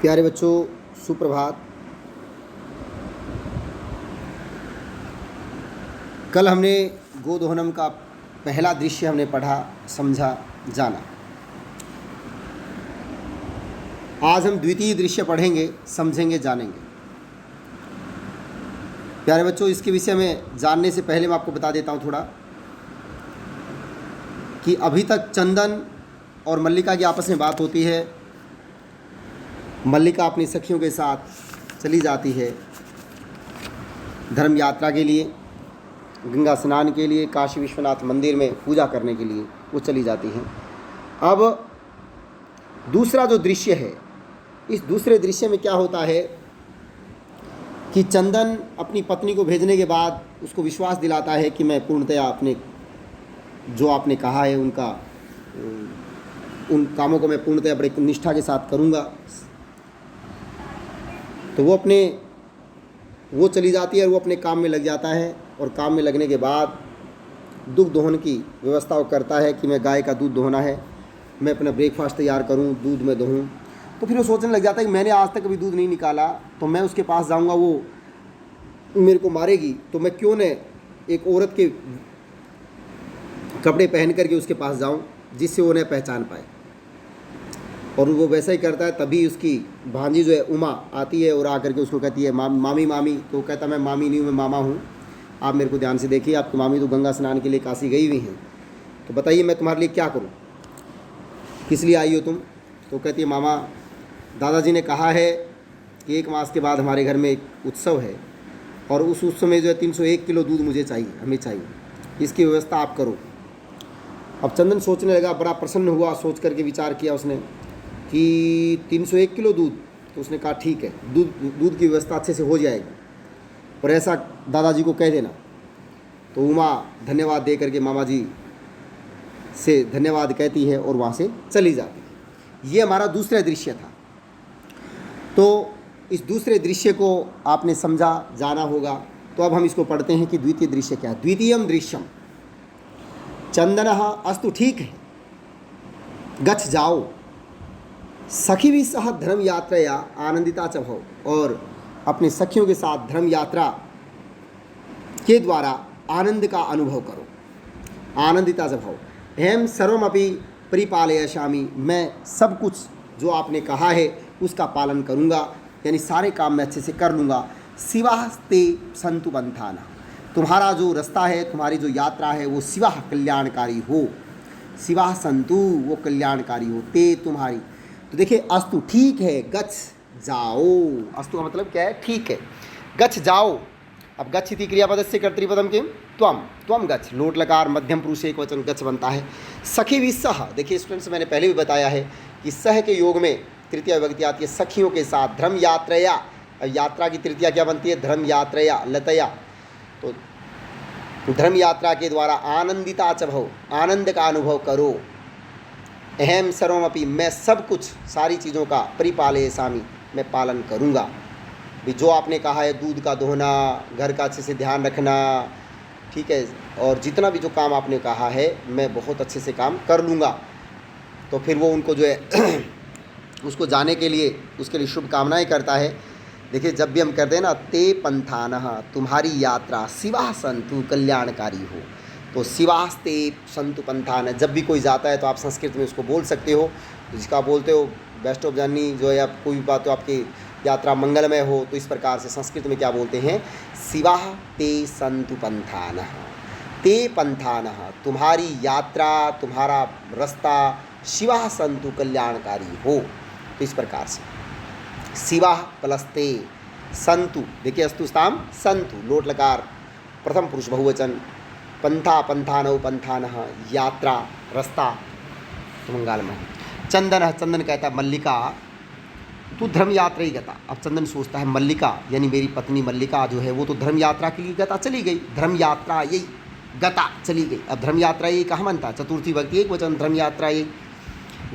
प्यारे बच्चों, सुप्रभात। कल हमने गोदोहनम का पहला दृश्य हमने पढ़ा, समझा, जाना। आज हम द्वितीय दृश्य पढ़ेंगे, समझेंगे, जानेंगे। प्यारे बच्चों, इसके विषय में जानने से पहले मैं आपको बता देता हूँ थोड़ा कि अभी तक चंदन और मल्लिका की आपस में बात होती है। मल्लिका अपनी सखियों के साथ चली जाती है धर्म यात्रा के लिए, गंगा स्नान के लिए, काशी विश्वनाथ मंदिर में पूजा करने के लिए वो चली जाती हैं। अब दूसरा जो दृश्य है, इस दूसरे दृश्य में क्या होता है कि चंदन अपनी पत्नी को भेजने के बाद उसको विश्वास दिलाता है कि मैं पूर्णतया अपने जो आपने कहा है उन कामों को मैं पूर्णतया बड़े निष्ठा के साथ करूँगा। तो वो चली जाती है और वो अपने काम में लग जाता है। और काम में लगने के बाद दूध दोहन की व्यवस्था वो करता है कि मैं गाय का दूध दोहना है, मैं अपना ब्रेकफास्ट तैयार करूं, दूध में दोहूं। तो फिर वो सोचने लग जाता है कि मैंने आज तक कभी दूध नहीं निकाला, तो मैं उसके पास जाऊंगा, वो मेरे को मारेगी, तो मैं क्यों न एक औरत के कपड़े पहन करके उसके पास जाऊं जिससे वो उन्हें पहचान पाए। और वो वैसा ही करता है। तभी उसकी भांजी जो है उमा आती है और आकर के उसको कहती है मामी मामी। तो वो कहता मैं मामी नहीं हूँ, मैं मामा हूँ, आप मेरे को ध्यान से देखिए, आपकी मामी तो गंगा स्नान के लिए काशी गई हुई हैं, तो बताइए मैं तुम्हारे लिए क्या करूँ, किस लिए आई हो तुम। तो कहती है मामा, दादाजी ने कहा है कि 1 मास के बाद हमारे घर में एक उत्सव है और उस उत्सव में जो है 301 किलो दूध मुझे चाहिए, हमें चाहिए, इसकी व्यवस्था आप करो। अब चंदन सोचने लगा, बड़ा प्रसन्न हुआ, सोच करके विचार किया उसने कि 301 किलो दूध। तो उसने कहा ठीक है, दूध की व्यवस्था अच्छे से हो जाएगी और ऐसा दादाजी को कह देना। तो उमा धन्यवाद दे करके मामा जी से धन्यवाद कहती है और वहाँ से चली जाती है। ये हमारा दूसरा दृश्य था। तो इस दूसरे दृश्य को आपने समझा, जाना होगा। तो अब हम इसको पढ़ते हैं कि द्वितीय दृश्य क्या है। द्वितीयम दृश्यम चंदनः अस्तु ठीक है गच्छ जाओ सखी भी सह धर्म यात्राया आनंदिता च भव। और अपने सखियों के साथ धर्म यात्रा के द्वारा आनंद का अनुभव करो, आनंदिता च भव। अहम सर्वमपि परिपालयिष्यामि, मैं सब कुछ जो आपने कहा है उसका पालन करूँगा, यानी सारे काम मैं अच्छे से कर लूँगा। शिवास्ते सन्तु पंथाना, तुम्हारा जो रास्ता है, तुम्हारी जो यात्रा है वो शिवाह कल्याणकारी हो, शिवाह सन्तु वो कल्याणकारी हो, ते तुम्हारी। तो देखिए, अस्तु ठीक है गच्छ जाओ, अस्तु का मतलब क्या है, ठीक है, गच्छ जाओ। अब गच्छ इति क्रियापदस्य कर्तृपदम किम त्वम गच्छ, लोट लकार मध्यम पुरुष एक वचन गच्छ बनता है। सखी भी सह, देखिए स्टूडेंट्स मैंने पहले भी बताया है कि सह के योग में तृतीया विभक्ति आती है, सखियों के साथ धर्म यात्रया। अब यात्रा की तृतीया क्या बनती है, धर्म यात्रया लतया। तो धर्म यात्रा के द्वारा आनंदिता च भव, आनंद का अनुभव करो। अहम सर्वमपि, मैं सब कुछ, सारी चीज़ों का, परिपालयिष्यामि, मैं पालन करूँगा। भी जो आपने कहा है, दूध का दोहना, घर का अच्छे से ध्यान रखना, ठीक है, और जितना भी जो काम आपने कहा है मैं बहुत अच्छे से काम कर लूँगा। तो फिर वो उनको जो है उसको जाने के लिए, उसके लिए शुभकामनाएं करता है। देखिए, जब भी हम कहते हैं ना ते पंथानः, तुम्हारी यात्रा शिवाः सन्तु कल्याणकारी हो, तो शिवास्ते सन्तु पंथान, जब भी कोई जाता है तो आप संस्कृत में उसको बोल सकते हो, जिसका बोलते हो बेस्ट ऑफ जर्नी जो है, आप कोई भी बात हो, आपकी यात्रा मंगलमय हो, तो इस प्रकार से संस्कृत में क्या बोलते हैं, शिवाः ते सन्तु पंथानः, ते पंथानः, तुम्हारी यात्रा, तुम्हारा रास्ता शिवाः सन्तु कल्याणकारी हो। तो इस प्रकार से शिवाः प्लस्ते सन्तु, देखिए अस्तुस्ताम सन्तु, लोट लकार प्रथम पुरुष बहुवचन, पंथा पंथानौ पंथानः, यात्रा रास्ता, तो मंगलमय। चंदन, चंदन कहता है मल्लिका तू धर्म यात्रा ही गता। अब चंदन सोचता है मल्लिका यानी मेरी पत्नी मल्लिका जो है वो तो धर्म यात्रा के लिए गता चली गई, धर्म यात्रा यही गता चली गई। अब धर्म यात्रा यही कहाँ बनता, चतुर्थी विभक्ति एक वचन, धर्म यात्रा यही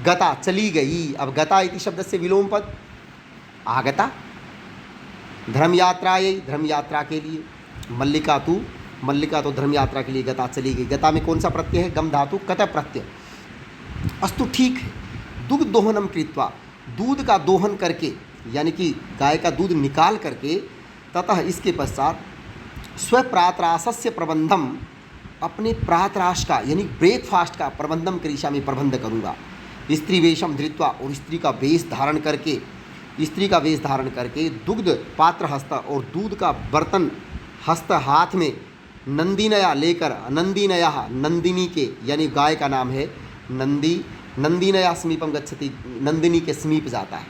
गता चली गई। अब गता इति शब्द से विलोम पद आगता, धर्म यात्रा यही, धर्म यात्रा के लिए। मल्लिका तू, मल्लिका तो धर्म यात्रा के लिए गता चली गई। गता में कौन सा प्रत्यय है, गम धातु, कत प्रत्यय। अस्तु ठीक है, दुग्ध दोहनम कृत्वा, दूध का दोहन करके यानी कि गाय का दूध निकाल करके ततः इसके पश्चात स्वप्रातरासस्य प्रबंधम, अपने प्रातराश का यानी ब्रेकफास्ट का प्रबंधम करिष्यामि, प्रबंध करूँगा। स्त्री वेशम धृत्वा, और स्त्री का वेश धारण करके दुग्ध पात्र हस्त, और दूध का बर्तन हस्त हाथ में, नंदीनया लेकर, नंदीनया नंदिनी के यानी गाय का नाम है नंदी, नंदीनया समीपम गच्छति, नंदिनी के समीप जाता है।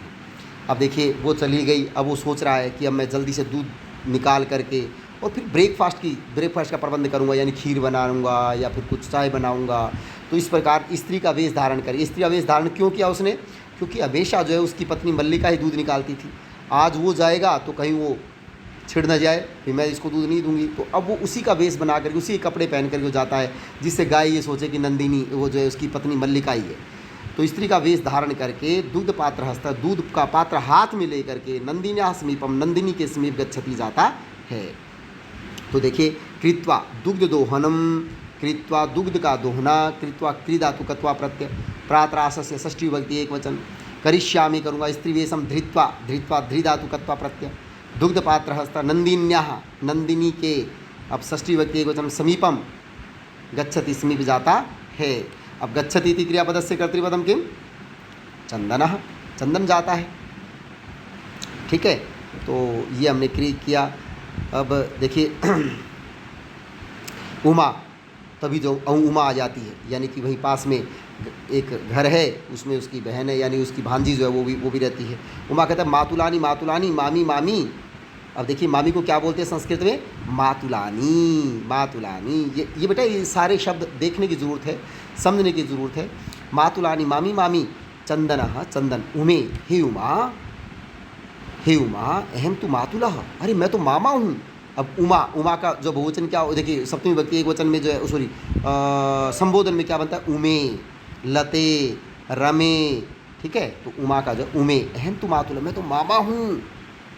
अब देखिए वो चली गई, अब वो सोच रहा है कि अब मैं जल्दी से दूध निकाल करके और फिर ब्रेकफास्ट का प्रबंध करूंगा, यानी खीर बनाऊंगा या फिर कुछ चाय बनाऊंगा। तो इस प्रकार स्त्री का वेश धारण करे। स्त्री का वेश धारण क्यों किया उसने? क्योंकि हमेशा जो है उसकी पत्नी मल्लिका ही दूध निकालती थी। आज वो जाएगा तो कहीं वो छिड़ न जाए कि मैं इसको दूध नहीं दूंगी, तो अब वो उसी का वेश बना करके, उसी के कपड़े पहन करके वो जाता है, जिससे गाय ये सोचे कि नंदिनी वो जो है उसकी पत्नी मल्लिका ही है। तो स्त्री का वेश धारण करके दुग्ध पात्र हस्त, दूध का पात्र हाथ में लेकर के नंदिन्या समीपम, नंदिनी के समीप गच्छति जाता है। तो देखिए कृत्वा दुग्ध दोहनम, कृत्वा दुग्ध का दोहना, कृत्वा क्रीधातुकत्वा प्रत्यय, प्रातरासस्य षष्ठी विभक्ति एक वचन, करिष्यामि करूँगा, स्त्री वेशम धृत्वा, धृत्वा धृधातुकत्वा प्रत्यय, दुग्ध पात्र हस्त, नंदिन्या नंदिनी के, अब षष्ठी विभक्ति एक वचन, समीपम गच्छति समीप जाता है। अब गच्छति इति क्रियापदस्य कर्तृपदम किम? चंदनः, चंदन जाता है। ठीक है, तो ये हमने किया। अब देखिए उमा, तभी जो उमा आ जाती है, यानी कि वहीं पास में एक घर है, उसमें उसकी बहन है यानी उसकी भांजी जो है वो भी रहती है। उमा कहता है मातुलानी मातुलानी, मामी मामी। अब देखिए मामी को क्या बोलते हैं संस्कृत में? मातुलानी, मातुलानी। ये बेटा ये सारे शब्द देखने की ज़रूरत है, समझने की ज़रूरत है। मातुलानी मामी मामी, चंदनः चंदन, उमे हे उमा, हे उमा अहम तु मातुलः, अरे मैं तो मामा हूँ। अब उमा का जो बहुवचन क्या, देखिए सप्तमी विभक्ति एक वचन में जो है, सॉरी संबोधन में क्या बनता है? उमे, लते, रमे। ठीक है, तो उमा का जो उमे, अहम तु मातुलः, मैं तो मामा हूँ।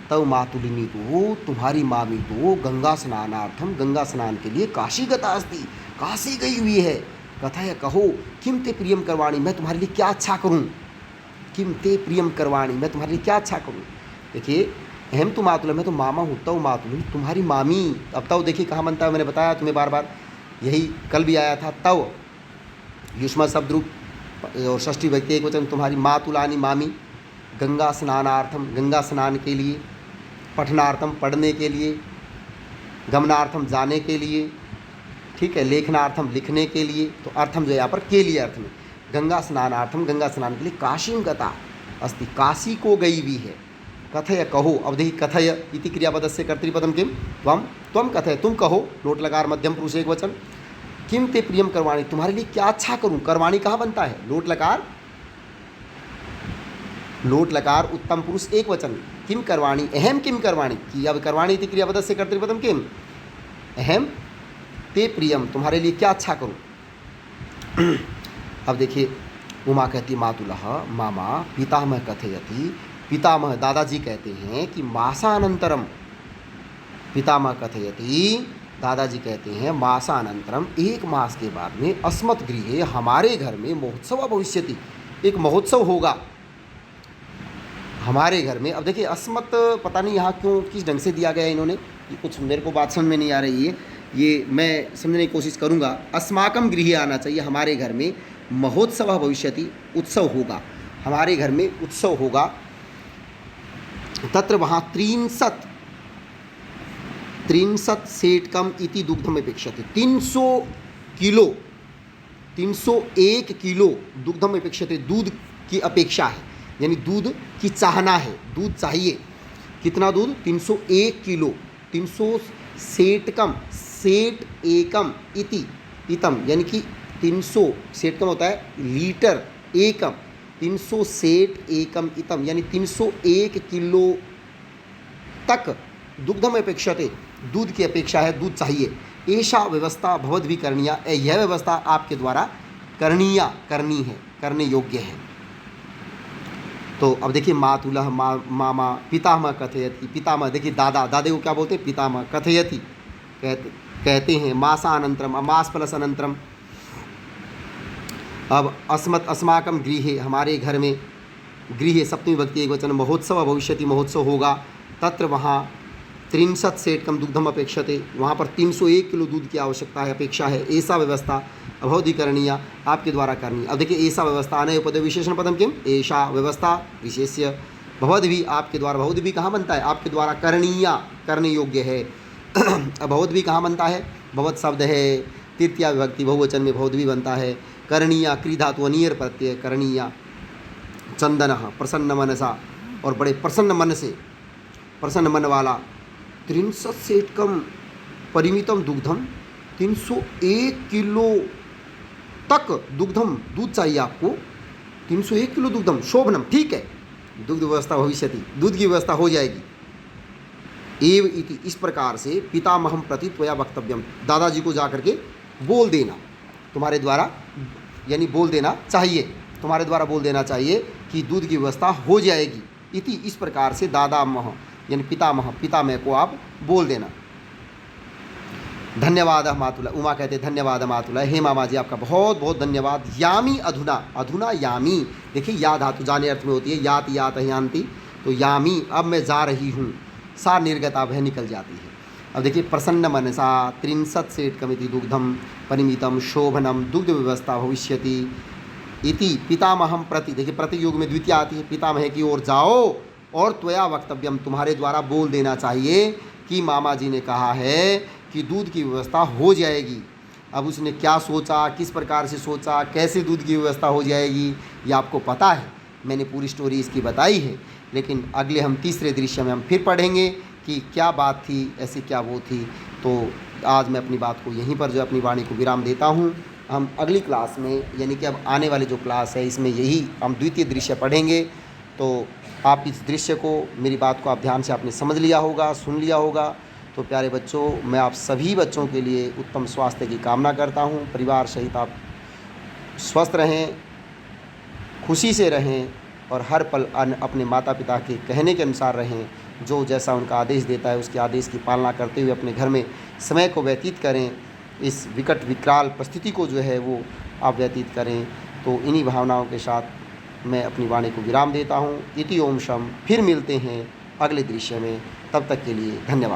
तव मातुलिनी तो, तुम्हारी मामी तो गंगा स्नानार्थम, गंगा स्नान के लिए काशी गता अस्ति, काशी गई हुई है। कथय कहो किम ते प्रियम करवाणी, मैं तुम्हारे लिए क्या अच्छा करूँ? किम ते प्रियम करवाणी, मैं तुम्हारे लिए क्या अच्छा करूँ? देखिए अहम तो मातुल, मैं तो मामा हूँ, तव मातुल तुम्हारी मामी। अब तव देखिए कहाँ बनता है, मैंने बताया तुम्हें बार बार, यही कल भी आया था। तव युष्मा शब्द रूप और षष्ठी विभक्ति एक वचन, तुम्हारी मातुलानी मामी, गंगा स्नानार्थम, गंगा स्नान के लिए, पठनार्थम पढ़ने के लिए, गमनार्थम जाने के लिए, ठीक है, लेखनार्थम लिखने के लिए। तो अर्थम जो यहाँ पर के लिए अर्थ में, गंगा स्नानार्थम, गंगा स्नान के लिए काशीम गता अस्ति, काशी को गई हुई है। कथय कहो, अब देखिए कथय इति क्रियापदस्य कर्तृपदम किम? त्वम, त्वम कथय तुम कहो, लोट लकार मध्यम पुरुष एक वचन, किम ते प्रियम करवाणी, तुम्हारे लिए क्या अच्छा करूं? करवाणी कहाँ बनता है? लोट लकार उत्तम पुरुष एक वचन, किम करवाणी, अहम किम करवाणी की। अब करवाणी इति क्रियापदस्य कर्तृपदम किम? अहम ते प्रियम, तुम्हारे लिए क्या अच्छा करूं? अब देखिए उमा कहती मातुलः मामा, पितामह कथयति, पितामह दादाजी कहते हैं कि मासानंतरम, पितामह कथयति दादाजी कहते हैं मासानंतरम, एक मास के बाद में, अस्मत् गृहे हमारे घर में, महोत्सव भविष्यति, एक महोत्सव होगा हमारे घर में। अब देखिए अस्मत् पता नहीं यहाँ क्यों किस ढंग से दिया गया है इन्होंने, ये कुछ मेरे को बात समझ में नहीं आ रही है, ये मैं समझने की कोशिश करूँगा। अस्माकम गृहे आना चाहिए, हमारे घर में महोत्सव भविष्यति, उत्सव होगा, हमारे घर में उत्सव होगा। तत्र वहाँ 63 सेटकम इति दुग्धम अपेक्षते, 301 किलो दुग्धम अपेक्षते, दूध की अपेक्षा है, यानी दूध की चाहना है, दूध चाहिए। कितना दूध? 301 किलो, 300 सेटकम, सेट एकम इति, इतम यानी कि 300 सेटकम होता है लीटर, एकम 300 सेट एकम इतम यानी 301 किलो तक दुग्धम अपेक्षते, दूध की अपेक्षा है, दूध चाहिए। ऐसा व्यवस्था भवद्भिः करणीया, यह व्यवस्था आपके द्वारा करनी है, करने योग्य है। तो अब देखिए मातुलः मामा, पितामह कथयति, पितामह देखिए दादा, दादे को क्या बोलते हैं? पितामह। कथयति कहते हैं, मासानंतरम, मास प्लस अनंतरम। अब अस्मत् अस्माकम गृहे, हमारे घर में, गृह सप्तमी विभक्ति एकवचन महोत्सव भविष्यति, महोत्सव होगा, तत्र वहाँ 63 सेटकम दुग्धम अपेक्षते, वहाँ पर 301 किलो दूध की आवश्यकता है, अपेक्षा है। ऐसा व्यवस्था अभवधिकरणीय, आपके द्वारा करनी। अब देखिए ऐसा व्यवस्था आने पद विशेषण पदम किम, ऐसा व्यवस्था विशेष्य, भवद भी आपके द्वारा, भवद भी कहाँ बनता है, आपके द्वारा करणीय, करने योग्य है। भवद भी कहाँ बनता है, भवद शब्द है तृतीया विभक्ति, बहुवचन में भवद भी बनता है। करणीय क्री धातु अनियर प्रत्यय, करणीय। चंदन प्रसन्न मनसा, और बड़े प्रसन्न मन से, प्रसन्न मन वाला। 63 सेटकम परिमितम दुग्धम, 301 किलो तक दुग्धम, दूध चाहिए आपको, 301 किलो दुग्धम, शोभनम, ठीक है, दुग्ध व्यवस्था भविष्यति, दूध की व्यवस्था हो जाएगी। एव इति, इस प्रकार से पितामहम प्रति त्वया वक्तव्यम, दादाजी को जाकर के बोल देना, तुम्हारे द्वारा, यानी बोल देना चाहिए, तुम्हारे द्वारा बोल देना चाहिए कि दूध की व्यवस्था हो जाएगी। इति, इस प्रकार से दादामह यानी पितामह, पितामह को आप बोल देना। धन्यवाद मातुला, उमा कहते धन्यवाद मातुला, हे मामा जी आपका बहुत बहुत धन्यवाद। यामी अधुना, अधुना यामी, देखिए या धातु जाने अर्थ में होती है, यात यात यान्ति, तो यामी अब मैं जा रही हूँ, सा निर्गता वह निकल जाती है। अब देखिए प्रसन्न मनसा 63 सेटकमिति दुग्धम परिमितम शोभनम दुग्ध व्यवस्था भविष्यति इति पितामहम प्रति, देखिए प्रति योग में द्वितीय आती है, पितामह की ओर जाओ और त्वया वक्तव्यम, तुम्हारे द्वारा बोल देना चाहिए कि मामा जी ने कहा है कि दूध की व्यवस्था हो जाएगी। अब उसने क्या सोचा, किस प्रकार से सोचा, कैसे दूध की व्यवस्था हो जाएगी, ये आपको पता है, मैंने पूरी स्टोरी इसकी बताई है। लेकिन अगले हम तीसरे दृश्य में हम फिर पढ़ेंगे कि क्या बात थी, ऐसी क्या वो थी। तो आज मैं अपनी बात को यहीं पर जो अपनी वाणी को विराम देता हूँ। हम अगली क्लास में, यानी कि अब आने वाली जो क्लास है इसमें यही हम द्वितीय दृश्य पढ़ेंगे। तो आप इस दृश्य को, मेरी बात को आप ध्यान से आपने समझ लिया होगा, सुन लिया होगा। तो प्यारे बच्चों, मैं आप सभी बच्चों के लिए उत्तम स्वास्थ्य की कामना करता हूँ। परिवार सहित आप स्वस्थ रहें, खुशी से रहें और हर पल अपने माता पिता के कहने के अनुसार रहें। जो जैसा उनका आदेश देता है उसके आदेश की पालना करते हुए अपने घर में समय को व्यतीत करें। इस विकट विकराल परिस्थिति को जो है वो आप व्यतीत करें। तो इन्हीं भावनाओं के साथ मैं अपनी वाणी को विराम देता हूँ। इति ओम शम, फिर मिलते हैं अगले दृश्य में, तब तक के लिए धन्यवाद।